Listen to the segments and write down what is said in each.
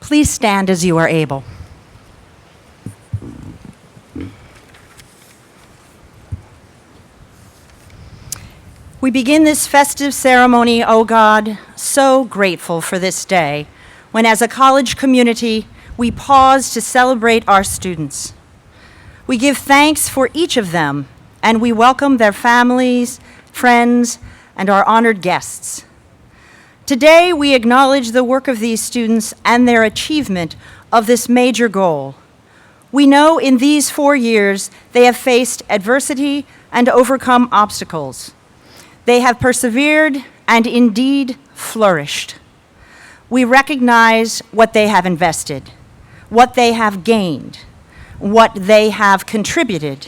Please stand as you are able. We begin this festive ceremony, O God, so grateful for this day, when as a college community, we pause to celebrate our students. We give thanks for each of them, and we welcome their families, friends, and our honored guests. Today, we acknowledge the work of these students and their achievement of this major goal. We know in these 4 years, they have faced adversity and overcome obstacles. They have persevered and indeed flourished. We recognize what they have invested, what they have gained, what they have contributed,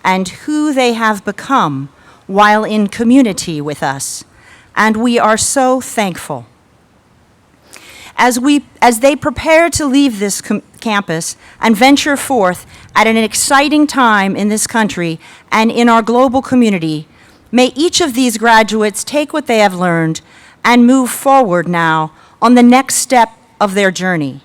and who they have become while in community with us, and we are so thankful. As they prepare to leave this campus and venture forth at an exciting time in this country and in our global community, may each of these graduates take what they have learned and move forward now on the next step of their journey,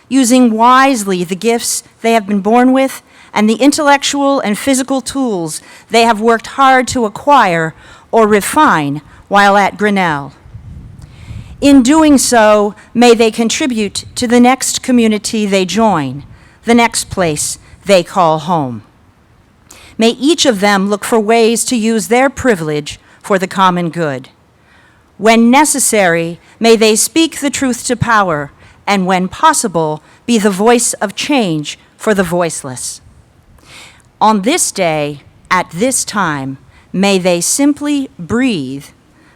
using wisely the gifts they have been born with and the intellectual and physical tools they have worked hard to acquire or refine while at Grinnell. In doing so, may they contribute to the next community they join, the next place they call home. May each of them look for ways to use their privilege for the common good. When necessary, may they speak the truth to power, and when possible, be the voice of change for the voiceless. On this day, at this time, may they simply breathe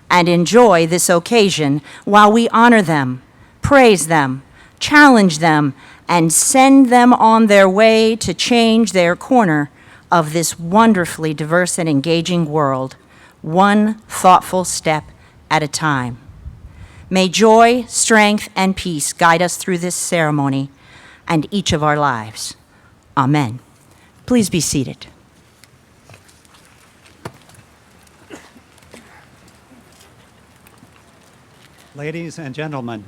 and enjoy this occasion while we honor them, praise them, challenge them, and send them on their way to change their corner of this wonderfully diverse and engaging world, one thoughtful step at a time. May joy, strength, and peace guide us through this ceremony and each of our lives. Amen. Please be seated. Ladies and gentlemen,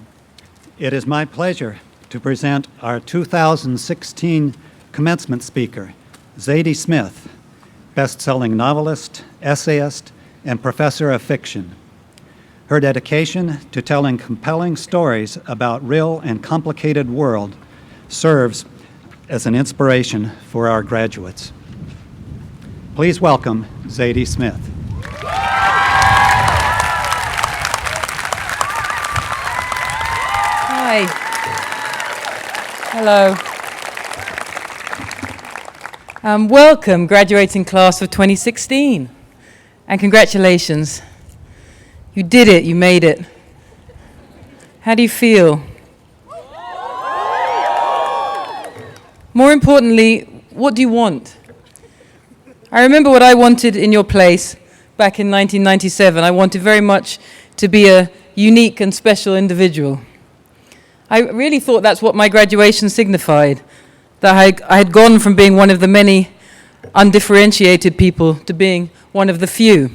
it is my pleasure to present our 2016 commencement speaker, Zadie Smith, best-selling novelist, essayist, and professor of fiction. Her dedication to telling compelling stories about real and complicated world serves as an inspiration for our graduates. Please welcome Zadie Smith. Hi. Hello. Welcome, graduating class of 2016, and congratulations. You did it, you made it. How do you feel? More importantly, what do you want? I remember what I wanted in your place back in 1997. I wanted very much to be a unique and special individual. I really thought that's what my graduation signified, that I had gone from being one of the many undifferentiated people to being one of the few,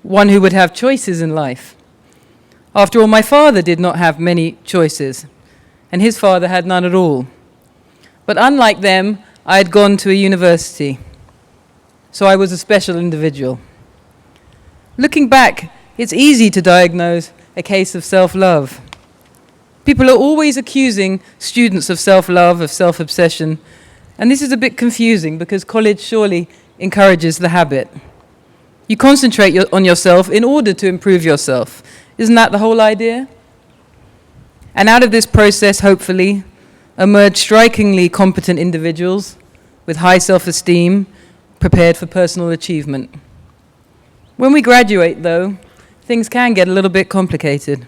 one who would have choices in life. After all, my father did not have many choices, and his father had none at all. But unlike them, I had gone to a university, so I was a special individual. Looking back, it's easy to diagnose a case of self-love. People are always accusing students of self-love, of self-obsession, and this is a bit confusing because college surely encourages the habit. You concentrate on yourself in order to improve yourself. Isn't that the whole idea? And out of this process, hopefully, emerge strikingly competent individuals with high self-esteem, prepared for personal achievement. When we graduate, though, things can get a little bit complicated.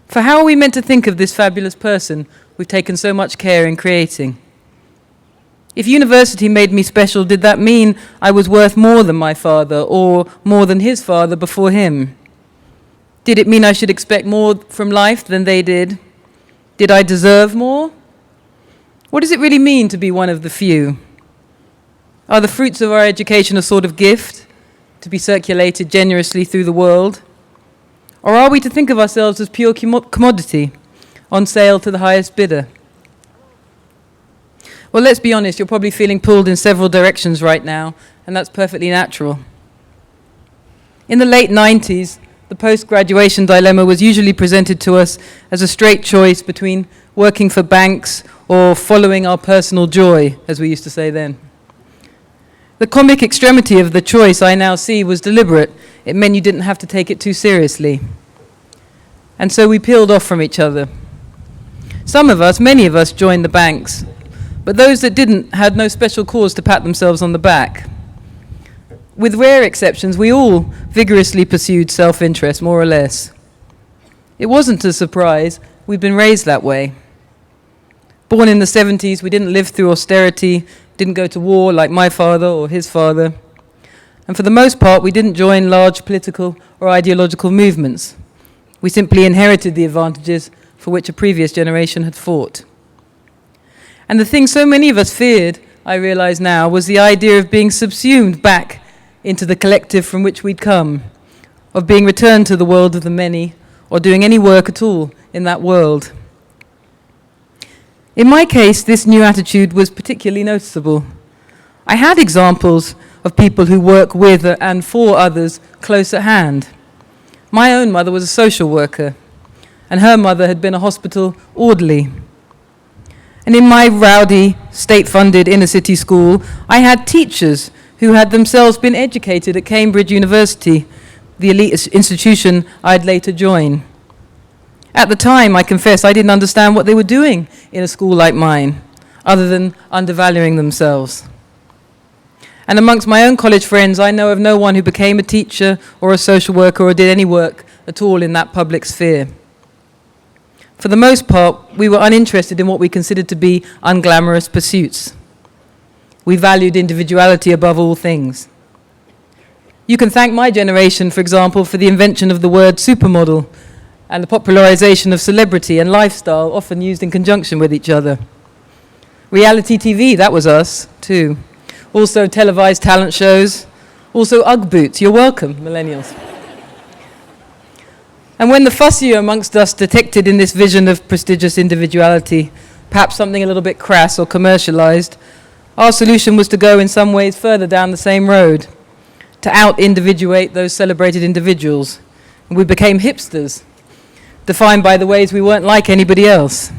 For how are we meant to think of this fabulous person we've taken so much care in creating? If university made me special, did that mean I was worth more than my father or more than his father before him? Did it mean I should expect more from life than they did? Did I deserve more? What does it really mean to be one of the few? Are the fruits of our education a sort of gift to be circulated generously through the world? Or are we to think of ourselves as pure commodity, on sale to the highest bidder. Well, let's be honest, you're probably feeling pulled in several directions right now, and that's perfectly natural. In the late 90s, the post-graduation dilemma was usually presented to us as a straight choice between working for banks or following our personal joy, as we used to say then. The comic extremity of the choice I now see was deliberate. It meant you didn't have to take it too seriously. And so we peeled off from each other. Some of us, many of us, joined the banks, but those that didn't had no special cause to pat themselves on the back. With rare exceptions, we all vigorously pursued self-interest, more or less. It wasn't a surprise. We'd been raised that way. Born in the 70s, we didn't live through austerity, didn't go to war like my father or his father. And for the most part, we didn't join large political or ideological movements. We simply inherited the advantages for which a previous generation had fought. And the thing so many of us feared, I realize now, was the idea of being subsumed back into the collective from which we'd come, of being returned to the world of the many, or doing any work at all in that world. In my case, this new attitude was particularly noticeable. I had examples of people who work with and for others close at hand. My own mother was a social worker, and her mother had been a hospital orderly. And in my rowdy, state-funded inner-city school, I had teachers who had themselves been educated at Cambridge University, the elite institution I'd later join. At the time, I confess, I didn't understand what they were doing in a school like mine, other than undervaluing themselves. And amongst my own college friends, I know of no one who became a teacher or a social worker or did any work at all in that public sphere. For the most part, we were uninterested in what we considered to be unglamorous pursuits. We valued individuality above all things. You can thank my generation, for example, for the invention of the word supermodel and the popularization of celebrity and lifestyle, often used in conjunction with each other. Reality TV, that was us, too. Also televised talent shows. Also Ugg boots. You're welcome, millennials. And when the fussier amongst us detected in this vision of prestigious individuality, perhaps something a little bit crass or commercialized, our solution was to go in some ways further down the same road, to out-individuate those celebrated individuals. And we became hipsters, defined by the ways we weren't like anybody else.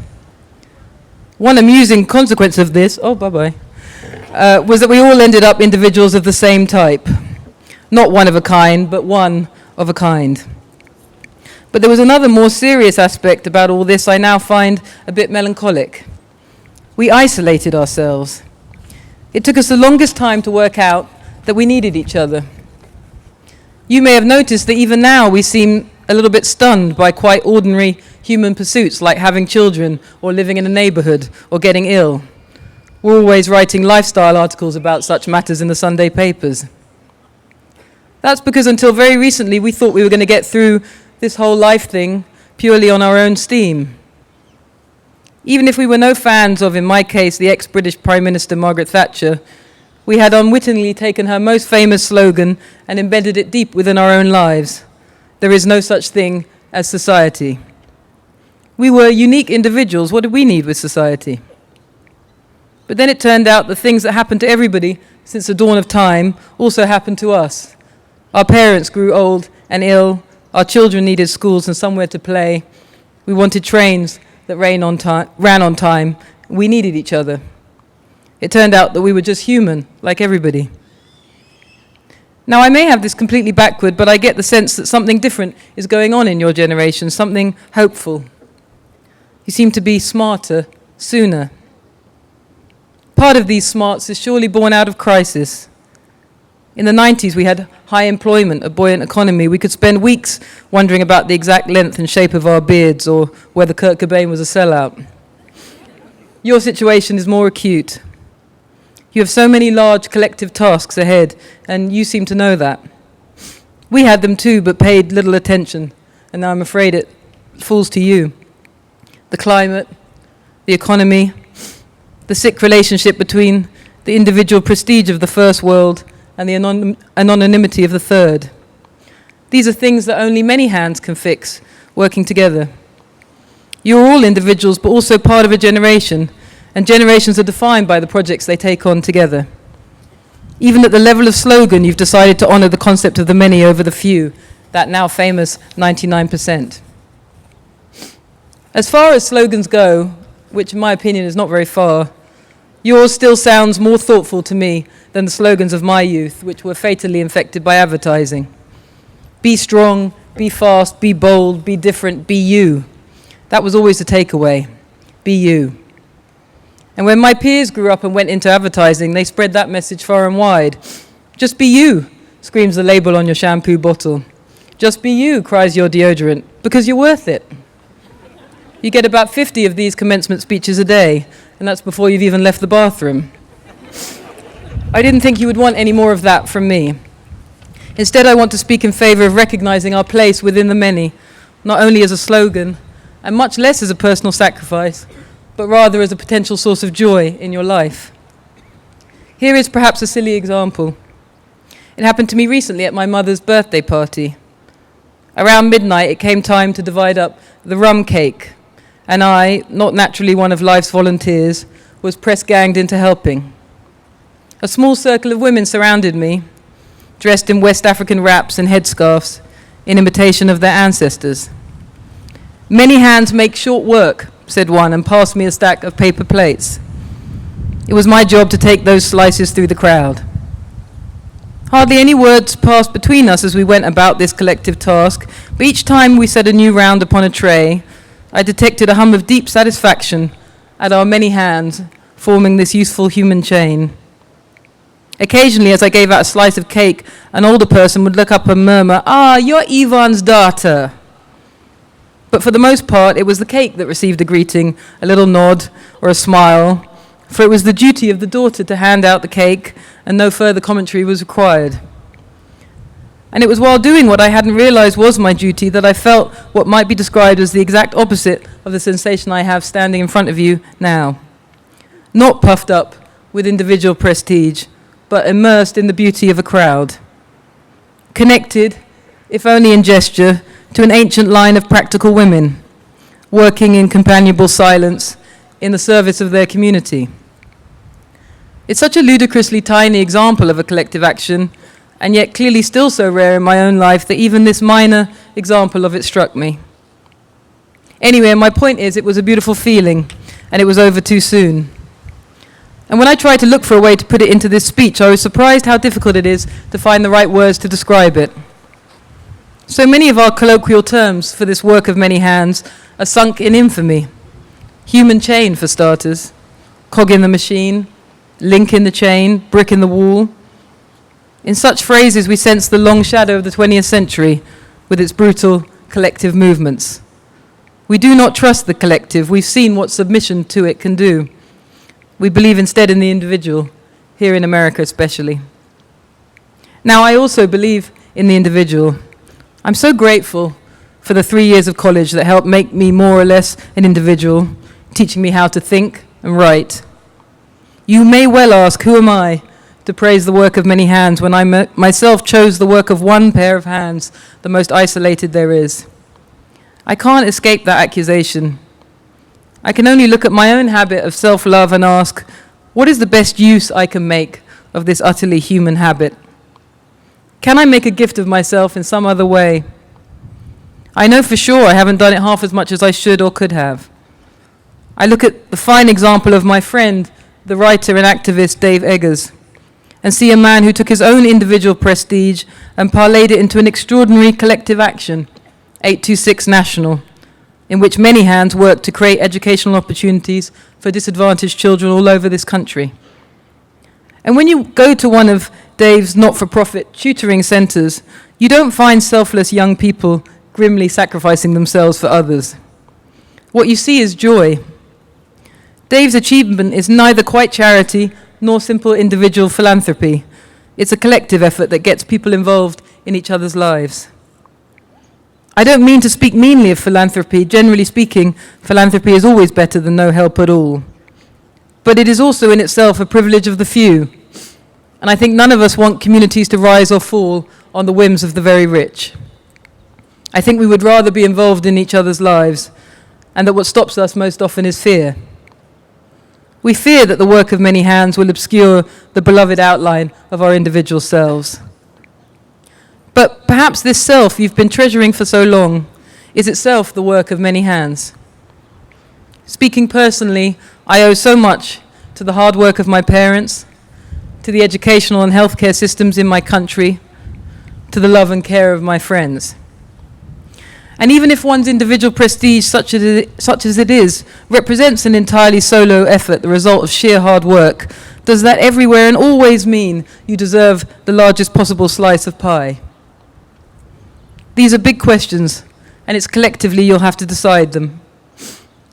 One amusing consequence of this, was that we all ended up individuals of the same type. Not one of a kind, but one of a kind. But there was another more serious aspect about all this I now find a bit melancholic. We isolated ourselves. It took us the longest time to work out that we needed each other. You may have noticed that even now we seem a little bit stunned by quite ordinary human pursuits like having children or living in a neighborhood or getting ill. We're always writing lifestyle articles about such matters in the Sunday papers. That's because until very recently we thought we were going to get through this whole life thing purely on our own steam. Even if we were no fans of, in my case, the ex-British Prime Minister Margaret Thatcher, we had unwittingly taken her most famous slogan and embedded it deep within our own lives. There is no such thing as society. We were unique individuals. What did we need with society? But then it turned out the things that happened to everybody since the dawn of time also happened to us. Our parents grew old and ill. Our children needed schools and somewhere to play. We wanted trains that ran on time. We needed each other. It turned out that we were just human, like everybody. Now, I may have this completely backward, but I get the sense that something different is going on in your generation, something hopeful. You seem to be smarter sooner. Part of these smarts is surely born out of crisis. In the 90s, we had high employment, a buoyant economy. We could spend weeks wondering about the exact length and shape of our beards or whether Kurt Cobain was a sellout. Your situation is more acute. You have so many large collective tasks ahead, and you seem to know that. We had them too, but paid little attention, and now I'm afraid it falls to you. The climate, the economy, the sick relationship between the individual prestige of the first world and the anonymity of the third. These are things that only many hands can fix, working together. You're all individuals, but also part of a generation, and generations are defined by the projects they take on together. Even at the level of slogan, you've decided to honor the concept of the many over the few, that now famous 99%. As far as slogans go, which in my opinion is not very far, yours still sounds more thoughtful to me than the slogans of my youth, which were fatally infected by advertising. Be strong, be fast, be bold, be different, be you. That was always the takeaway. Be you. And when my peers grew up and went into advertising, they spread that message far and wide. Just be you, screams the label on your shampoo bottle. Just be you, cries your deodorant, because you're worth it. You get about 50 of these commencement speeches a day, and that's before you've even left the bathroom. I didn't think you would want any more of that from me. Instead, I want to speak in favor of recognizing our place within the many, not only as a slogan, and much less as a personal sacrifice, but rather as a potential source of joy in your life. Here is perhaps a silly example. It happened to me recently at my mother's birthday party. Around midnight, it came time to divide up the rum cake, and I, not naturally one of life's volunteers, was press-ganged into helping. A small circle of women surrounded me, dressed in West African wraps and headscarves, in imitation of their ancestors. Many hands make short work, said one, and passed me a stack of paper plates. It was my job to take those slices through the crowd. Hardly any words passed between us as we went about this collective task, but each time we set a new round upon a tray, I detected a hum of deep satisfaction at our many hands forming this useful human chain. Occasionally, as I gave out a slice of cake, an older person would look up and murmur, "Ah, you're Yvonne's daughter." But for the most part, it was the cake that received a greeting, a little nod, or a smile, for it was the duty of the daughter to hand out the cake, and no further commentary was required. And it was while doing what I hadn't realized was my duty that I felt what might be described as the exact opposite of the sensation I have standing in front of you now. Not puffed up with individual prestige, but immersed in the beauty of a crowd. Connected, if only in gesture, to an ancient line of practical women, working in companionable silence in the service of their community. It's such a ludicrously tiny example of a collective action, and yet clearly still so rare in my own life that even this minor example of it struck me. Anyway, my point is, it was a beautiful feeling, and it was over too soon. And when I tried to look for a way to put it into this speech, I was surprised how difficult it is to find the right words to describe it. So many of our colloquial terms for this work of many hands are sunk in infamy. Human chain, for starters. Cog in the machine, link in the chain, brick in the wall. In such phrases, we sense the long shadow of the 20th century with its brutal collective movements. We do not trust the collective. We've seen what submission to it can do. We believe instead in the individual, here in America especially. Now, I also believe in the individual. I'm so grateful for the 3 years of college that helped make me more or less an individual, teaching me how to think and write. You may well ask, who am I to praise the work of many hands when I myself chose the work of one pair of hands, the most isolated there is? I can't escape that accusation. I can only look at my own habit of self-love and ask, what is the best use I can make of this utterly human habit? Can I make a gift of myself in some other way? I know for sure I haven't done it half as much as I should or could have. I look at the fine example of my friend, the writer and activist Dave Eggers, and see a man who took his own individual prestige and parlayed it into an extraordinary collective action, 826 National, in which many hands work to create educational opportunities for disadvantaged children all over this country. And when you go to one of Dave's not-for-profit tutoring centers, you don't find selfless young people grimly sacrificing themselves for others. What you see is joy. Dave's achievement is neither quite charity nor simple individual philanthropy. It's a collective effort that gets people involved in each other's lives. I don't mean to speak meanly of philanthropy. Generally speaking, philanthropy is always better than no help at all. But it is also in itself a privilege of the few. And I think none of us want communities to rise or fall on the whims of the very rich. I think we would rather be involved in each other's lives. and that what stops us most often is fear. We fear that the work of many hands will obscure the beloved outline of our individual selves. But perhaps this self you've been treasuring for so long is itself the work of many hands. Speaking personally, I owe so much to the hard work of my parents, to the educational and healthcare systems in my country, to the love and care of my friends. And even if one's individual prestige, such as it is, represents an entirely solo effort, the result of sheer hard work, does that everywhere and always mean you deserve the largest possible slice of pie? These are big questions, and it's collectively you'll have to decide them.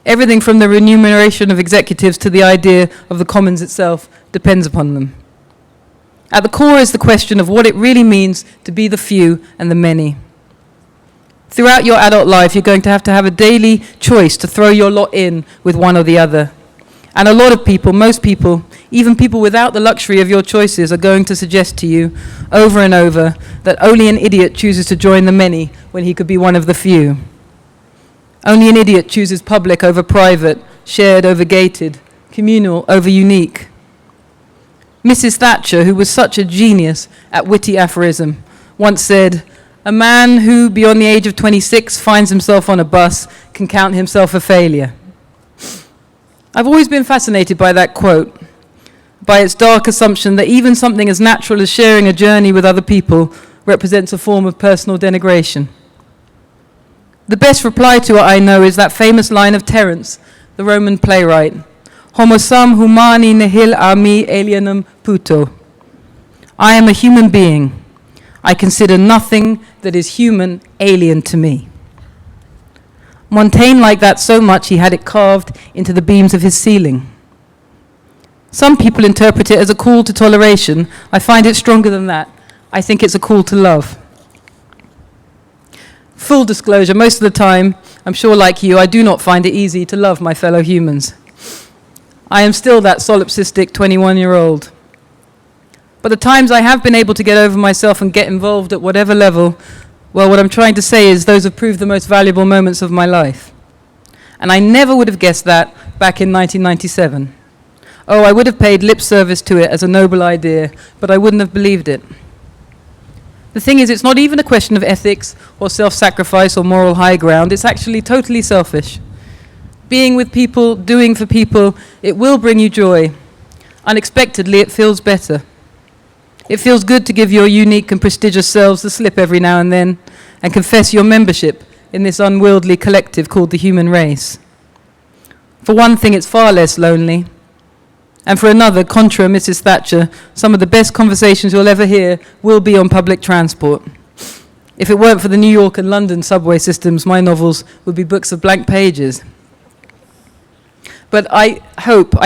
Everything from the remuneration of executives to the idea of the commons itself depends upon them. At the core is the question of what it really means to be the few and the many. Throughout your adult life, you're going to have a daily choice to throw your lot in with one or the other. And a lot of people, most people, even people without the luxury of your choices, are going to suggest to you over and over that only an idiot chooses to join the many when he could be one of the few. Only an idiot chooses public over private, shared over gated, communal over unique. Mrs. Thatcher, who was such a genius at witty aphorism, once said, "A man who, beyond the age of 26, finds himself on a bus can count himself a failure." I've always been fascinated by that quote, by its dark assumption that even something as natural as sharing a journey with other people represents a form of personal denigration. The best reply to it, I know, is that famous line of Terence, the Roman playwright, "Homo sum humani nihil a me alienum puto." I am a human being. I consider nothing that is human alien to me. Montaigne liked that so much he had it carved into the beams of his ceiling. Some people interpret it as a call to toleration. I find it stronger than that. I think it's a call to love. Full disclosure, most of the time, I'm sure like you, I do not find it easy to love my fellow humans. I am still that solipsistic 21-year-old. But the times I have been able to get over myself and get involved at whatever level, well, what I'm trying to say is those have proved the most valuable moments of my life. And I never would have guessed that back in 1997. Oh, I would have paid lip service to it as a noble idea, but I wouldn't have believed it. The thing is, it's not even a question of ethics or self-sacrifice or moral high ground. It's actually totally selfish. Being with people, doing for people, it will bring you joy. Unexpectedly, it feels better. It feels good to give your unique and prestigious selves the slip every now and then and confess your membership in this unwieldy collective called the human race. For one thing, it's far less lonely. And for another, contra Mrs. Thatcher, some of the best conversations you'll ever hear will be on public transport. If it weren't for the New York and London subway systems, my novels would be books of blank pages. But I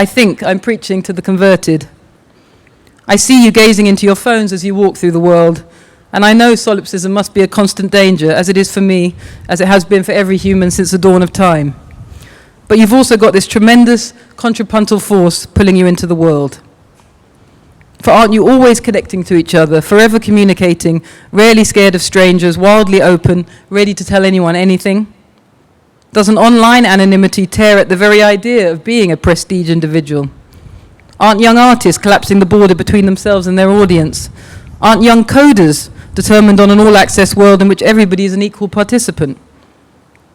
think I'm preaching to the converted. I see you gazing into your phones as you walk through the world, and I know solipsism must be a constant danger, as it is for me, as it has been for every human since the dawn of time. But you've also got this tremendous contrapuntal force pulling you into the world. For aren't you always connecting to each other, forever communicating, rarely scared of strangers, wildly open, ready to tell anyone anything? Doesn't online anonymity tear at the very idea of being a prestige individual? Aren't young artists collapsing the border between themselves and their audience? Aren't young coders determined on an all-access world in which everybody is an equal participant?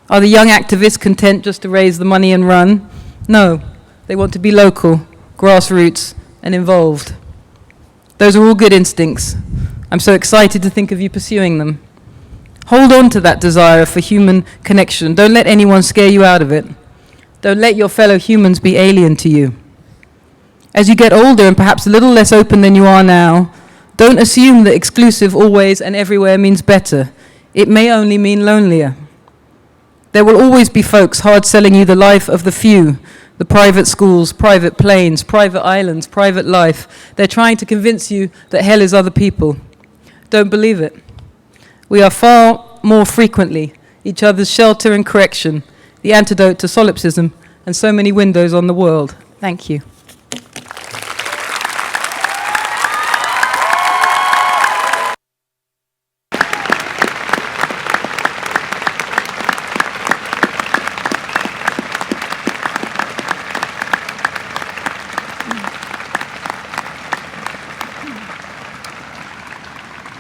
Are the young activists content just to raise the money and run? No, they want to be local, grassroots, and involved. Those are all good instincts. I'm so excited to think of you pursuing them. Hold on to that desire for human connection. Don't let anyone scare you out of it. Don't let your fellow humans be alien to you. As you get older and perhaps a little less open than you are now, don't assume that exclusive always and everywhere means better. It may only mean lonelier. There will always be folks hard selling you the life of the few, the private schools, private planes, private islands, private life. They're trying to convince you that hell is other people. Don't believe it. We are far more frequently each other's shelter and correction, the antidote to solipsism and so many windows on the world. Thank you.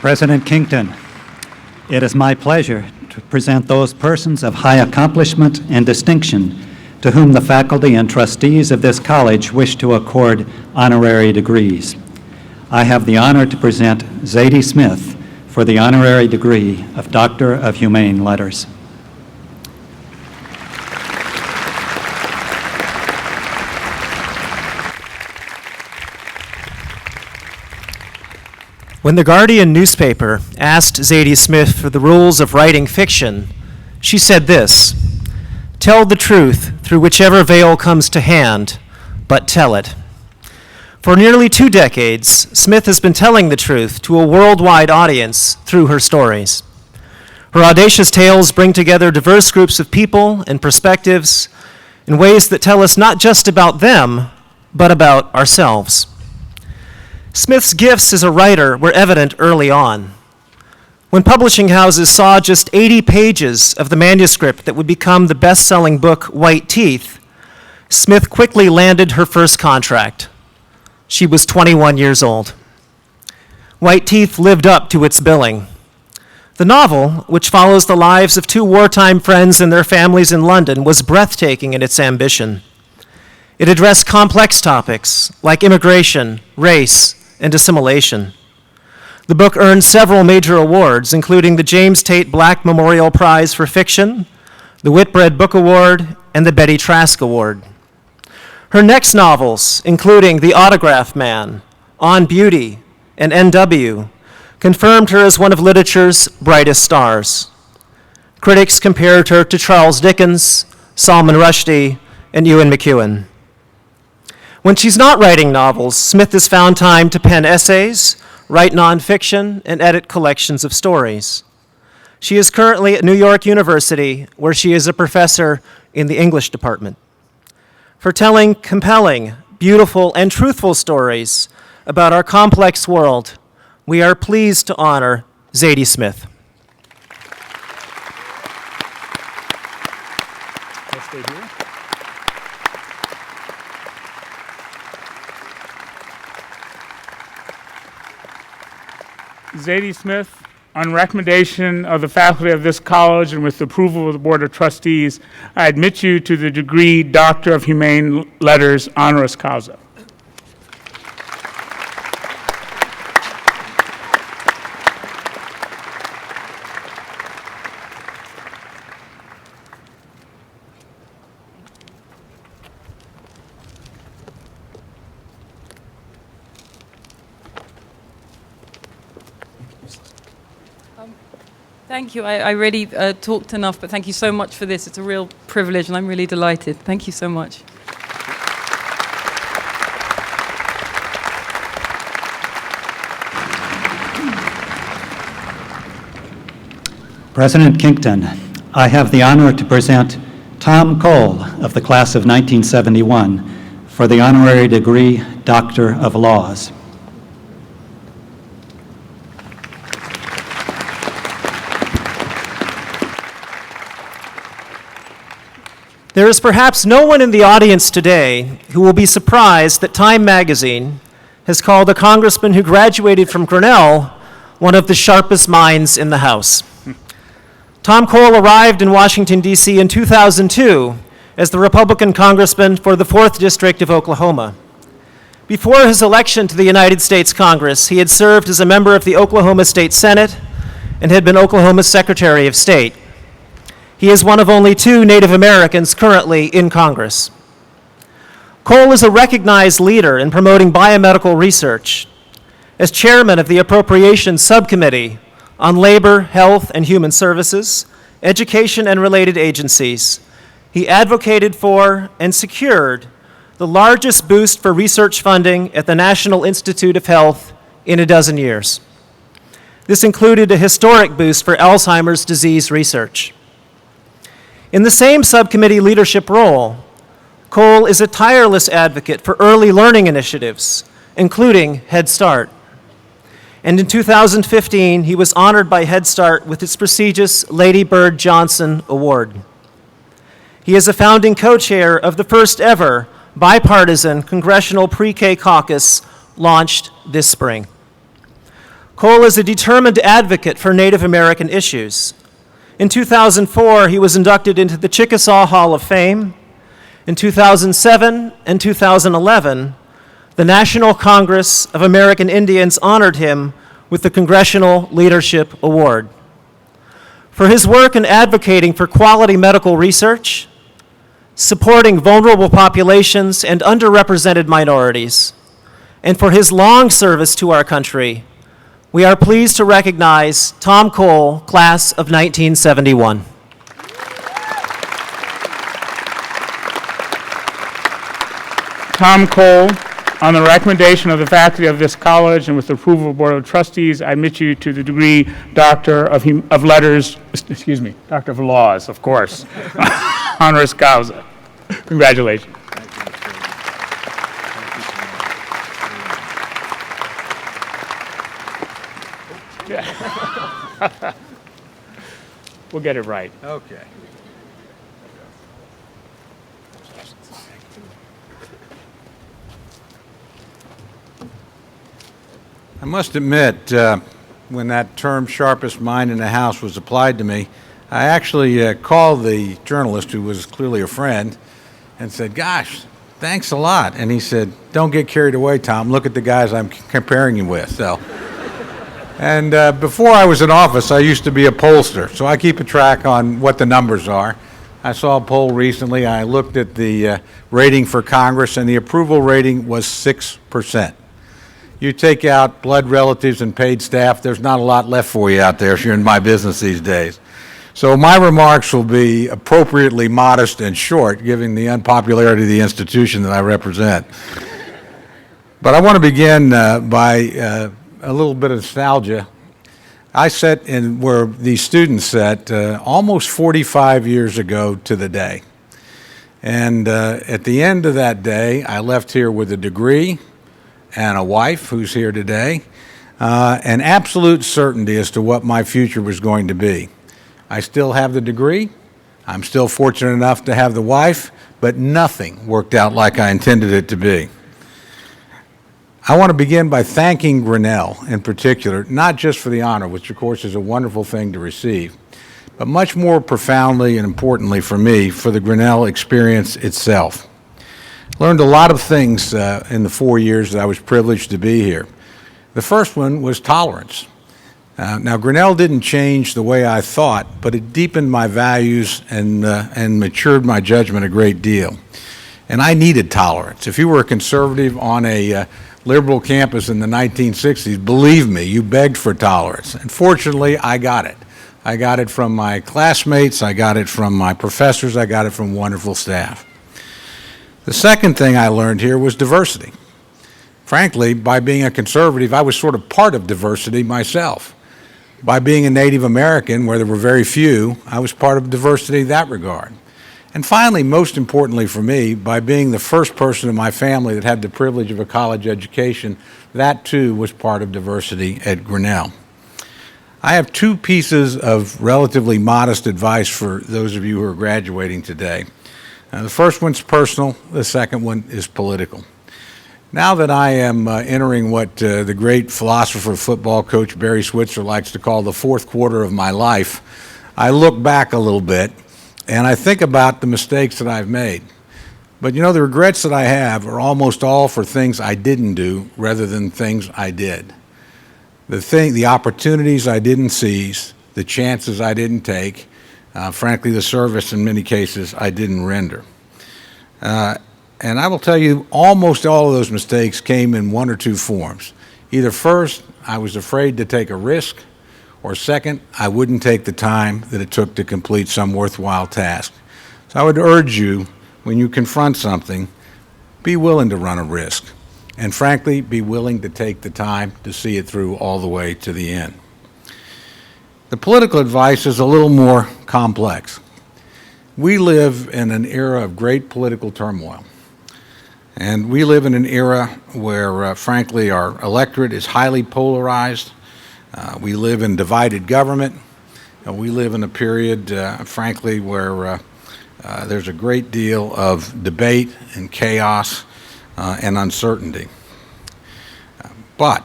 President Kington, it is my pleasure to present those persons of high accomplishment and distinction to whom the faculty and trustees of this college wish to accord honorary degrees. I have the honor to present Zadie Smith for the honorary degree of Doctor of Humane Letters. When the Guardian newspaper asked Zadie Smith for the rules of writing fiction, she said this: "Tell the truth through whichever veil comes to hand, but tell it." For nearly 2 decades, Smith has been telling the truth to a worldwide audience through her stories. Her audacious tales bring together diverse groups of people and perspectives in ways that tell us not just about them, but about ourselves. Smith's gifts as a writer were evident early on. When publishing houses saw just 80 pages of the manuscript that would become the best-selling book White Teeth, Smith quickly landed her first contract. She was 21 years old. White Teeth lived up to its billing. The novel, which follows the lives of 2 wartime friends and their families in London, was breathtaking in its ambition. It addressed complex topics like immigration, race, and assimilation. The book earned several major awards, including the James Tate Black Memorial Prize for Fiction, the Whitbread Book Award, and the Betty Trask Award. Her next novels, including The Autograph Man, On Beauty, and N.W., confirmed her as one of literature's brightest stars. Critics compared her to Charles Dickens, Salman Rushdie, and Ewan McEwan. When she's not writing novels, Smith has found time to pen essays, write nonfiction, and edit collections of stories. She is currently at New York University, where she is a professor in the English department. For telling compelling, beautiful, and truthful stories about our complex world, we are pleased to honor Zadie Smith. Zadie Smith, on recommendation of the faculty of this college and with the approval of the Board of Trustees, I admit you to the degree Doctor of Humane Letters honoris causa. Thank you. I really talked enough, but thank you so much for this. It's a real privilege, and I'm really delighted. Thank you so much. President Kington, I have the honor to present Tom Cole of the class of 1971 for the honorary degree Doctor of Laws. There is perhaps no one in the audience today who will be surprised that Time magazine has called a congressman who graduated from Grinnell one of the sharpest minds in the House. Tom Cole arrived in Washington, D.C. in 2002 as the Republican congressman for the 4th District of Oklahoma. Before his election to the United States Congress, he had served as a member of the Oklahoma State Senate and had been Oklahoma's Secretary of State. He is one of only 2 Native Americans currently in Congress. Cole is a recognized leader in promoting biomedical research. As chairman of the Appropriations Subcommittee on Labor, Health, and Human Services, Education, and related agencies, he advocated for and secured the largest boost for research funding at the National Institute of Health in a dozen years. This included a historic boost for Alzheimer's disease research. In the same subcommittee leadership role, Cole is a tireless advocate for early learning initiatives, including Head Start. And in 2015, he was honored by Head Start with its prestigious Lady Bird Johnson Award. He is a founding co-chair of the first ever bipartisan Congressional Pre-K Caucus launched this spring. Cole is a determined advocate for Native American issues. In 2004, he was inducted into the Chickasaw Hall of Fame. In 2007 and 2011, the National Congress of American Indians honored him with the Congressional Leadership Award. For his work in advocating for quality medical research, supporting vulnerable populations and underrepresented minorities, and for his long service to our country, we are pleased to recognize Tom Cole, class of 1971. Tom Cole, on the recommendation of the faculty of this college and with the approval of the Board of Trustees, I admit you to the degree Doctor of Letters, Doctor of Laws, of course, honoris causa. Congratulations. We'll get it right. Okay. I must admit, when that term "sharpest mind in the house" was applied to me, I actually called the journalist, who was clearly a friend, and said, "Gosh, thanks a lot." And he said, "Don't get carried away, Tom. Look at the guys I'm comparing you with." And before I was in office, I used to be a pollster, so I keep a track on what the numbers are. I saw a poll recently. I looked at the rating for Congress, and the approval rating was 6%. You take out blood relatives and paid staff, there's not a lot left for you out there if you're in my business these days. So my remarks will be appropriately modest and short, given the unpopularity of the institution that I represent. But I want to begin by a little bit of nostalgia. I sat in where these students sat almost 45 years ago to the day. And at the end of that day, I left here with a degree and a wife who's here today, an absolute certainty as to what my future was going to be. I still have the degree. I'm still fortunate enough to have the wife, but nothing worked out like I intended it to be. I want to begin by thanking Grinnell in particular, not just for the honor, which of course is a wonderful thing to receive, but much more profoundly and importantly for me, for the Grinnell experience itself. Learned a lot of things in the 4 years that I was privileged to be here. The first one was tolerance. Now, Grinnell didn't change the way I thought, but it deepened my values and matured my judgment a great deal. And I needed tolerance. If you were a conservative on a liberal campus in the 1960s, believe me, you begged for tolerance. And fortunately, I got it. I got it from my classmates, I got it from my professors, I got it from wonderful staff. The second thing I learned here was diversity. Frankly, by being a conservative, I was sort of part of diversity myself. By being a Native American, where there were very few, I was part of diversity in that regard. And finally, most importantly for me, by being the first person in my family that had the privilege of a college education, that too was part of diversity at Grinnell. I have two pieces of relatively modest advice for those of you who are graduating today. The first one's personal, the second one is political. Now that I am entering what the great philosopher, football coach Barry Switzer likes to call the fourth quarter of my life, I look back a little bit and I think about the mistakes that I've made. But you know, the regrets that I have are almost all for things I didn't do rather than things I did. The opportunities I didn't seize, the chances I didn't take, frankly, the service in many cases I didn't render. And I will tell you, almost all of those mistakes came in one or two forms. Either first, I was afraid to take a risk, or second, I wouldn't take the time that it took to complete some worthwhile task. So I would urge you, when you confront something, be willing to run a risk. And frankly, be willing to take the time to see it through all the way to the end. The political advice is a little more complex. We live in an era of great political turmoil. And we live in an era where, frankly, our electorate is highly polarized. We live in divided government. We live in a period, frankly, where there's a great deal of debate and chaos and uncertainty. But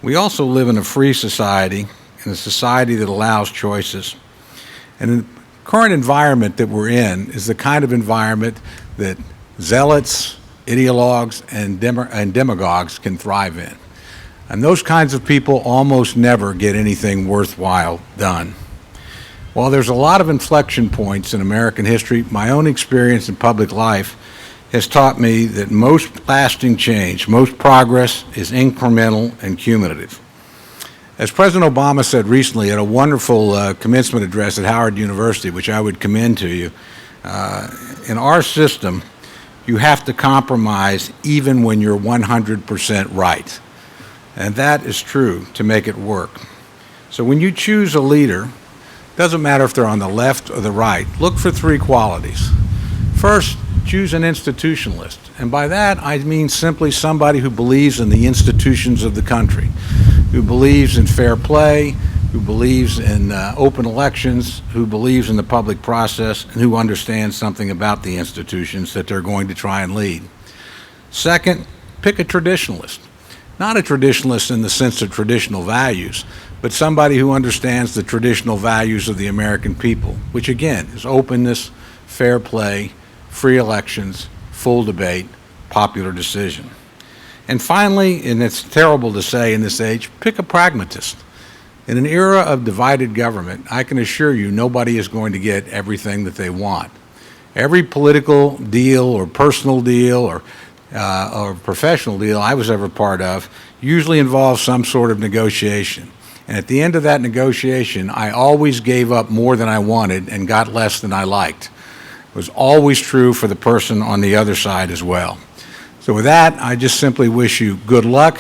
We also live in a free society, in a society that allows choices. And the current environment that we're in is the kind of environment that zealots, ideologues, and demagogues can thrive in. And those kinds of people almost never get anything worthwhile done. While there's a lot of inflection points in American history, my own experience in public life has taught me that most lasting change, most progress is incremental and cumulative. As President Obama said recently at a wonderful commencement address at Howard University, which I would commend to you, in our system, you have to compromise even when you're 100% right. And that is true to make it work. So when you choose a leader, doesn't matter if they're on the left or the right, look for three qualities. First, choose an institutionalist. And by that, I mean simply somebody who believes in the institutions of the country, who believes in fair play, who believes in open elections, who believes in the public process, and who understands something about the institutions that they're going to try and lead. Second, pick a traditionalist. Not a traditionalist in the sense of traditional values, but somebody who understands the traditional values of the American people, which again is openness, fair play, free elections, full debate, popular decision. And finally, and it's terrible to say in this age, pick a pragmatist. In an era of divided government, I can assure you nobody is going to get everything that they want. Every political deal or personal deal or professional deal I was ever part of usually involves some sort of negotiation. And at the end of that negotiation, I always gave up more than I wanted and got less than I liked. It was always true for the person on the other side as well. So with that, I just simply wish you good luck,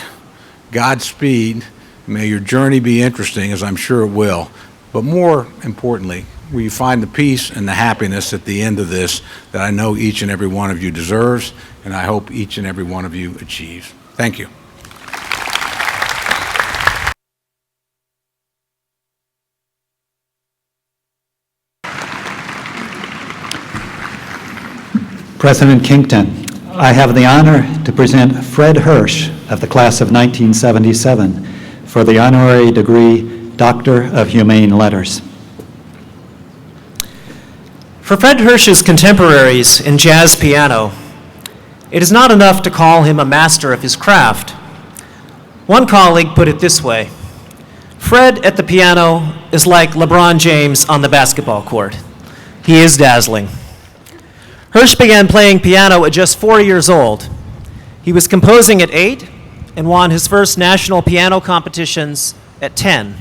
Godspeed. May your journey be interesting, as I'm sure it will. But more importantly, will you find the peace and the happiness at the end of this that I know each and every one of you deserves, and I hope each and every one of you achieves. Thank you. President Kington, I have the honor to present Fred Hirsch of the class of 1977 for the honorary degree Doctor of Humane Letters. For Fred Hirsch's contemporaries in jazz piano, it is not enough to call him a master of his craft. One colleague put it this way: Fred at the piano is like LeBron James on the basketball court. He is dazzling. Hirsch began playing piano at just 4 years old. He was composing at 8 and won his first national piano competitions at 10.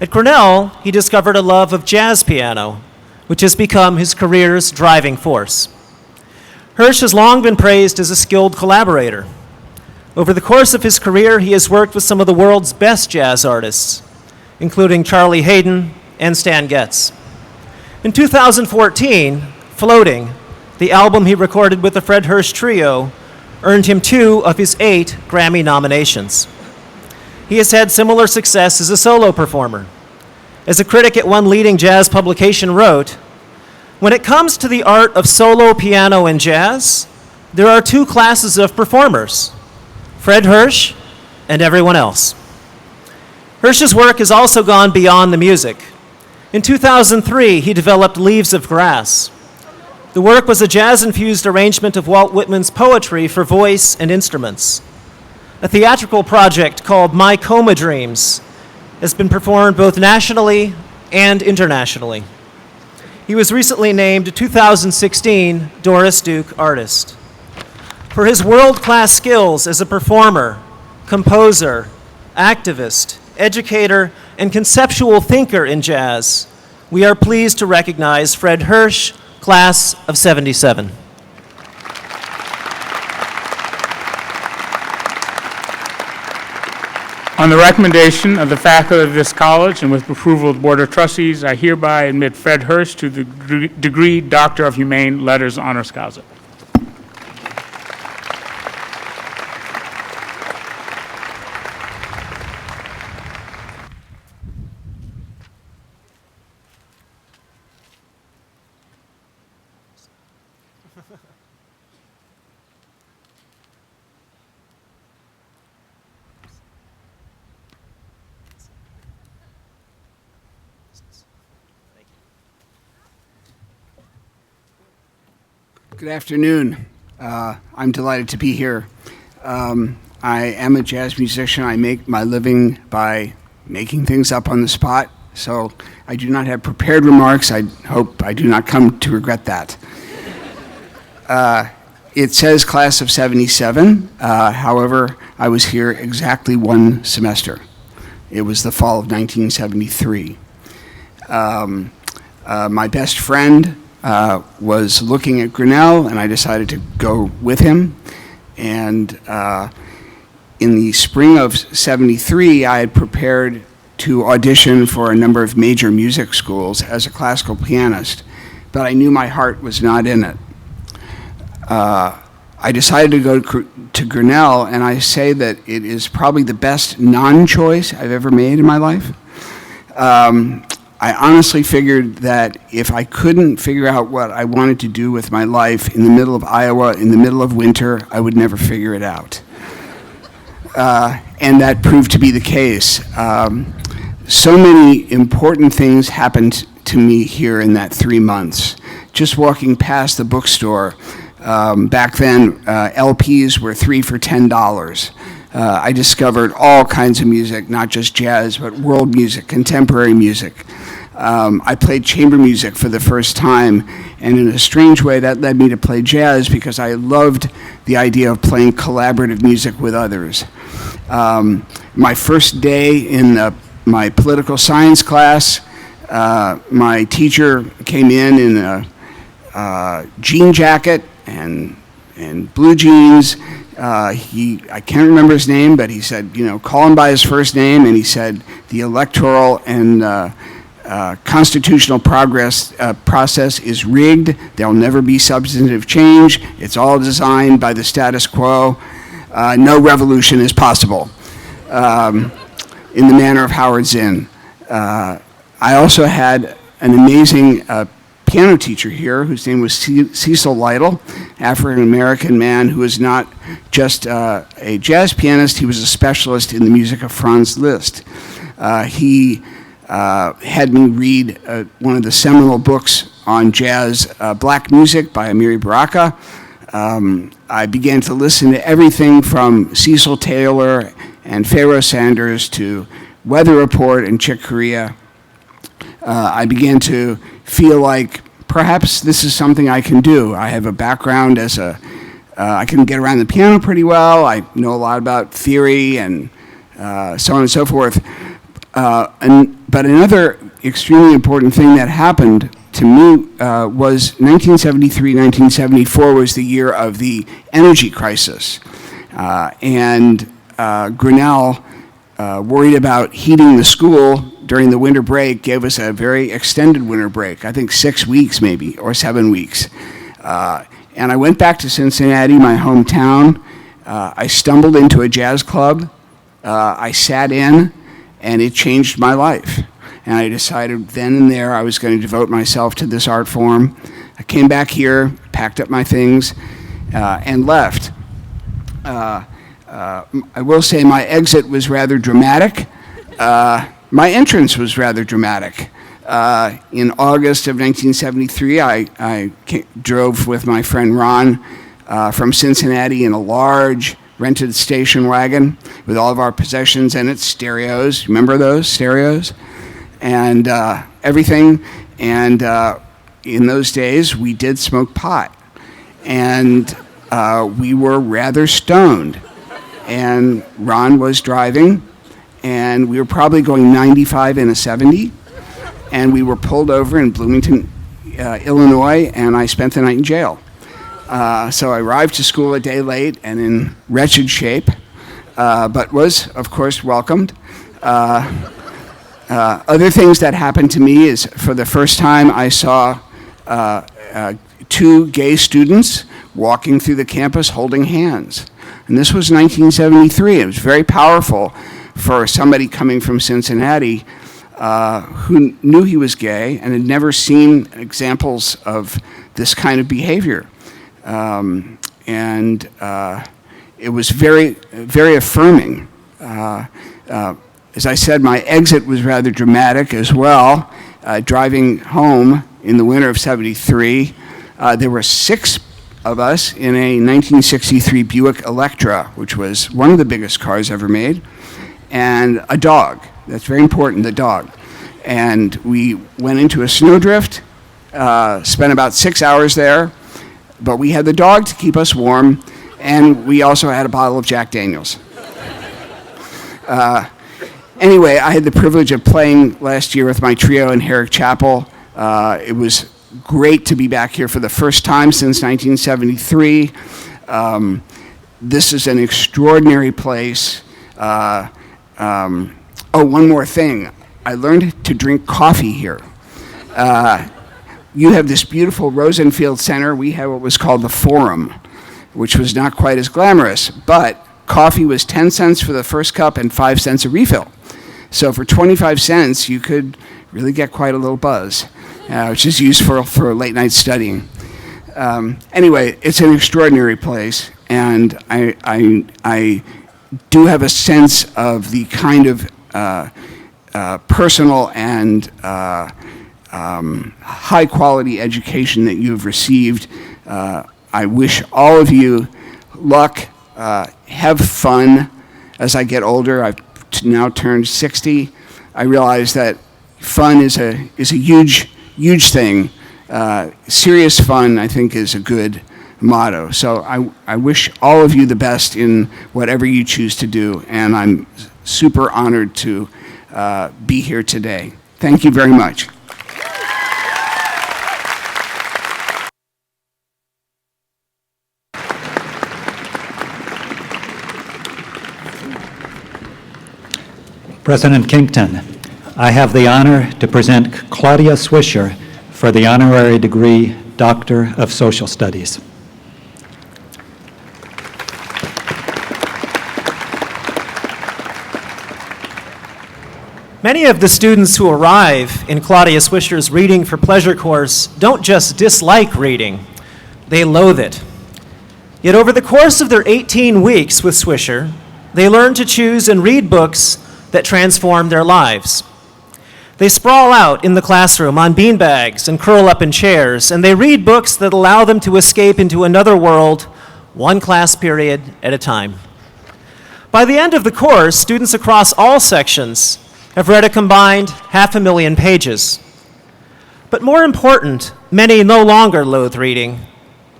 At Grinnell, he discovered a love of jazz piano, which has become his career's driving force. Hirsch has long been praised as a skilled collaborator. Over the course of his career, he has worked with some of the world's best jazz artists, including Charlie Haydn and Stan Getz. In 2014, Floating, the album he recorded with the Fred Hirsch Trio, earned him 2 of his 8 Grammy nominations. He has had similar success as a solo performer. As a critic at one leading jazz publication wrote, "When it comes to the art of solo piano and jazz, there are 2 classes of performers, Fred Hirsch and everyone else." Hirsch's work has also gone beyond the music. In 2003, he developed Leaves of Grass. The work was a jazz-infused arrangement of Walt Whitman's poetry for voice and instruments. A theatrical project called My Coma Dreams has been performed both nationally and internationally. He was recently named 2016 Doris Duke Artist. For his world-class skills as a performer, composer, activist, educator, and conceptual thinker in jazz, we are pleased to recognize Fred Hirsch, class of 77. On the recommendation of the faculty of this college and with approval of the Board of Trustees, I hereby admit Fred Hirsch to the degree Doctor of Humane Letters honoris causa. license. Thank you. Good afternoon. I'm delighted to be here. I am a jazz musician. I make my living by making things up on the spot, so I do not have prepared remarks. I hope I do not come to regret that. It says class of 77. However, I was here exactly one semester. It was the fall of 1973. My best friend was looking at Grinnell, and I decided to go with him. And in the spring of 73, I had prepared to audition for a number of major music schools as a classical pianist, but I knew my heart was not in it. I decided to go to Grinnell, and I say that it is probably the best non-choice I've ever made in my life. I honestly figured that if I couldn't figure out what I wanted to do with my life in the middle of Iowa, in the middle of winter, I would never figure it out. And that proved to be the case. So many important things happened to me here in that 3 months. Just walking past the bookstore, back then LPs were 3 for $10. I discovered all kinds of music, not just jazz, but world music, contemporary music. I played chamber music for the first time, and in a strange way that led me to play jazz because I loved the idea of playing collaborative music with others. My first day in my political science class, my teacher came in a jean jacket and blue jeans. I can't remember his name, but he said, call him by his first name, and he said, the electoral and constitutional process is rigged. There'll never be substantive change. It's all designed by the status quo. No revolution is possible, in the manner of Howard Zinn. I also had an amazing piano teacher here whose name was Cecil Lytle, African-American man who was not just a jazz pianist, he was a specialist in the music of Franz Liszt. He had me read one of the seminal books on jazz, Black Music by Amiri Baraka. I began to listen to everything from Cecil Taylor and Pharoah Sanders to Weather Report and Chick Corea. I began to feel like perhaps this is something I can do. I have a background as I can get around the piano pretty well. I know a lot about theory and so on and so forth. But another extremely important thing that happened to me was 1973, 1974 was the year of the energy crisis. And Grinnell, worried about heating the school during the winter break, gave us a very extended winter break, I think 6 weeks maybe, or 7 weeks. And I went back to Cincinnati, my hometown. I stumbled into a jazz club. I sat in, and it changed my life. And I decided then and there I was going to devote myself to this art form. I came back here, packed up my things, and left. I will say my exit was rather dramatic. My entrance was rather dramatic. In August of 1973, I drove with my friend Ron from Cincinnati in a large rented station wagon with all of our possessions in it, stereos. Remember those stereos? And everything. And in those days, we did smoke pot. And we were rather stoned. And Ron was driving, and we were probably going 95 in a 70. And we were pulled over in Bloomington, Illinois, and I spent the night in jail. So I arrived to school a day late and in wretched shape, but was, of course, welcomed. Other things that happened to me is, for the first time, I saw 2 gay students walking through the campus holding hands. And this was 1973. It was very powerful for somebody coming from Cincinnati who knew he was gay and had never seen examples of this kind of behavior. And it was very, very affirming. As I said, my exit was rather dramatic as well. driving home in the winter of '73. There were 6 of us in a 1963 Buick Electra, which was one of the biggest cars ever made, and a dog. That's very important, the dog. And we went into a snowdrift, spent about 6 hours there, but we had the dog to keep us warm, and we also had a bottle of Jack Daniels. Anyway, I had the privilege of playing last year with my trio in Herrick Chapel. It was great to be back here for the first time since 1973. This is an extraordinary place. One more thing. I learned to drink coffee here. You have this beautiful Rosenfield Center. We have what was called the Forum, which was not quite as glamorous, but coffee was 10 cents for the first cup and 5 cents a refill. So for 25 cents, you could really get quite a little buzz, which is used for late night studying. Anyway, it's an extraordinary place, and I do have a sense of the kind of personal and high quality education that you have received. I wish all of you luck, have fun. As I get older, I've now turned 60. I realize that fun is a huge thing. Serious fun, I think, is a good motto. So I wish all of you the best in whatever you choose to do, and I'm super honored to be here today. Thank you very much. President Kington, I have the honor to present Claudia Swisher for the honorary degree Doctor of Social Studies. Many of the students who arrive in Claudia Swisher's Reading for Pleasure course don't just dislike reading, they loathe it. Yet over the course of their 18 weeks with Swisher, they learn to choose and read books that transform their lives. They sprawl out in the classroom on beanbags and curl up in chairs, and they read books that allow them to escape into another world, one class period at a time. By the end of the course, students across all sections have read a combined 500,000 pages. But more important, many no longer loathe reading.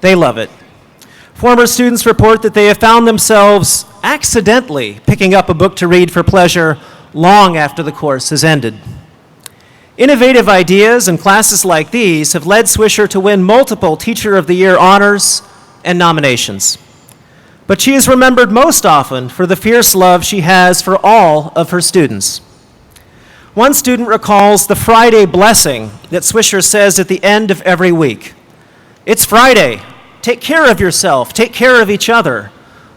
They love it. Former students report that they have found themselves accidentally picking up a book to read for pleasure long after the course has ended. Innovative ideas and classes like these have led Swisher to win multiple Teacher of the Year honors and nominations. But she is remembered most often for the fierce love she has for all of her students. One student recalls the Friday blessing that Swisher says at the end of every week. It's Friday. Take care of yourself. Take care of each other.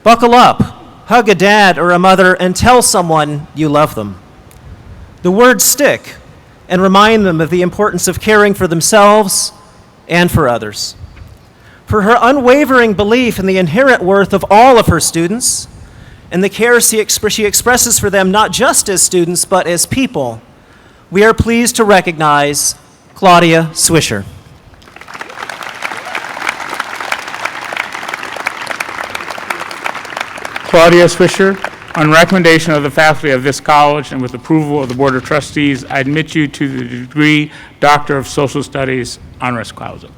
Buckle up. Hug a dad or a mother and tell someone you love them. The words stick and remind them of the importance of caring for themselves and for others. For her unwavering belief in the inherent worth of all of her students and the care she expresses for them not just as students but as people, we are pleased to recognize Claudia Swisher. Claudia Swisher, on recommendation of the faculty of this college and with approval of the Board of Trustees, I admit you to the degree Doctor of Social Studies, honoris causa.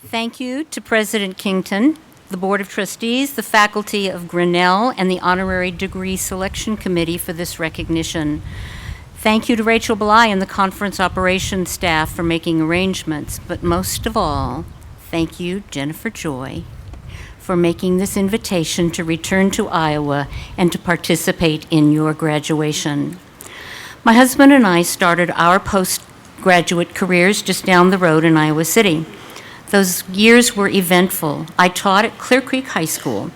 Thank you to President Kington, the Board of Trustees, the faculty of Grinnell, and the Honorary Degree Selection Committee for this recognition. Thank you to Rachel Bly and the conference operations staff for making arrangements, but most of all, thank you, Jennifer Joy, for making this invitation to return to Iowa and to participate in your graduation. My husband and I started our postgraduate careers just down the road in Iowa City. Those years were eventful. I taught at Clear Creek High School,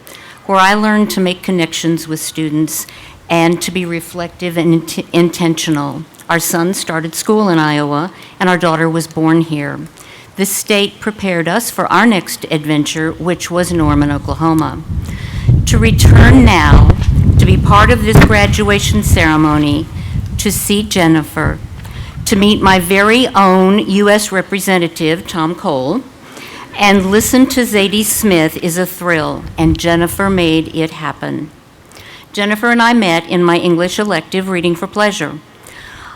where I learned to make connections with students and to be reflective and intentional. Our son started school in Iowa, and our daughter was born here. This state prepared us for our next adventure, which was Norman, Oklahoma. To return now, to be part of this graduation ceremony, to see Jennifer, to meet my very own U.S. Representative, Tom Cole, and listen to Zadie Smith is a thrill, and Jennifer made it happen. Jennifer and I met in my English elective reading for pleasure.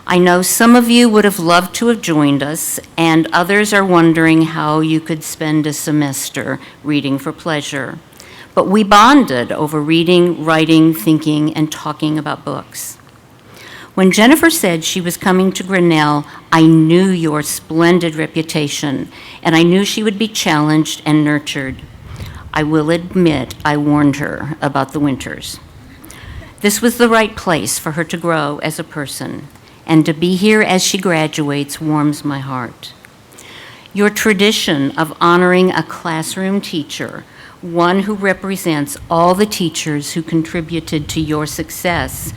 I know some of you would have loved to have joined us, and others are wondering how you could spend a semester reading for pleasure. But we bonded over reading, writing, thinking, and talking about books. When Jennifer said she was coming to Grinnell, I knew your splendid reputation, and I knew she would be challenged and nurtured. I will admit I warned her about the winters. This was the right place for her to grow as a person, and to be here as she graduates warms my heart. Your tradition of honoring a classroom teacher, one who represents all the teachers who contributed to your success,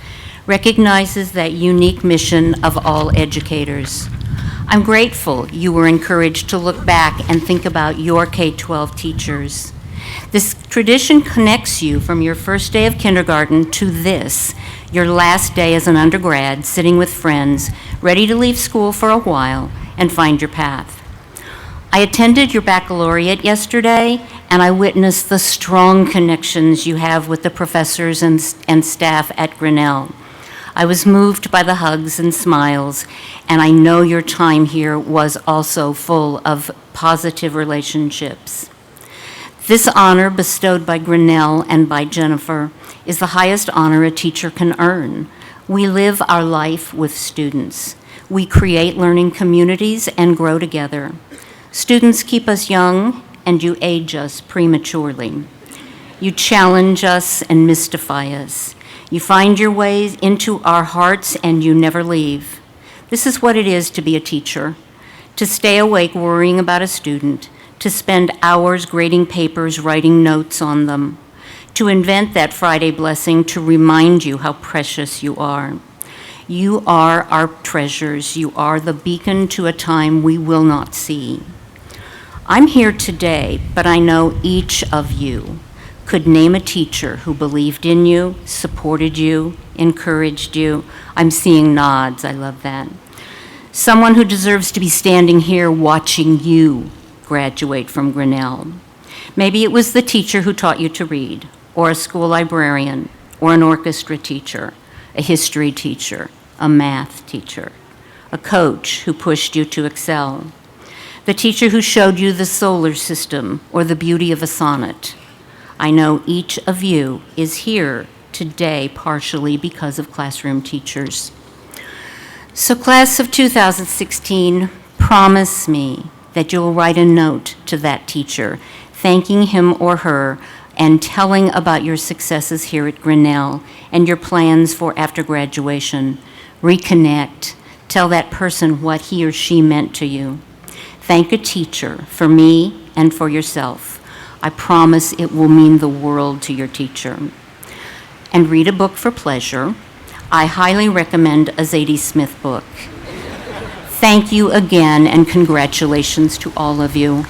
recognizes that unique mission of all educators. I'm grateful you were encouraged to look back and think about your K-12 teachers. This tradition connects you from your first day of kindergarten to this, your last day as an undergrad, sitting with friends, ready to leave school for a while and find your path. I attended your baccalaureate yesterday, and I witnessed the strong connections you have with the professors and staff at Grinnell. I was moved by the hugs and smiles, and I know your time here was also full of positive relationships. This honor bestowed by Grinnell and by Jennifer is the highest honor a teacher can earn. We live our life with students. We create learning communities and grow together. Students keep us young, and you age us prematurely. You challenge us and mystify us. You find your ways into our hearts, and you never leave. This is what it is to be a teacher, to stay awake worrying about a student, to spend hours grading papers, writing notes on them, to invent that Friday blessing to remind you how precious you are. You are our treasures. You are the beacon to a time we will not see. I'm here today, but I know each of you could name a teacher who believed in you, supported you, encouraged you. I'm seeing nods, I love that. Someone who deserves to be standing here watching you graduate from Grinnell. Maybe it was the teacher who taught you to read, or a school librarian, or an orchestra teacher, a history teacher, a math teacher, a coach who pushed you to excel, the teacher who showed you the solar system or the beauty of a sonnet. I know each of you is here today partially because of classroom teachers. So class of 2016, promise me that you'll write a note to that teacher, thanking him or her and telling about your successes here at Grinnell and your plans for after graduation. Reconnect, tell that person what he or she meant to you. Thank a teacher for me and for yourself. I promise it will mean the world to your teacher. And read a book for pleasure. I highly recommend a Zadie Smith book. Thank you again, and congratulations to all of you.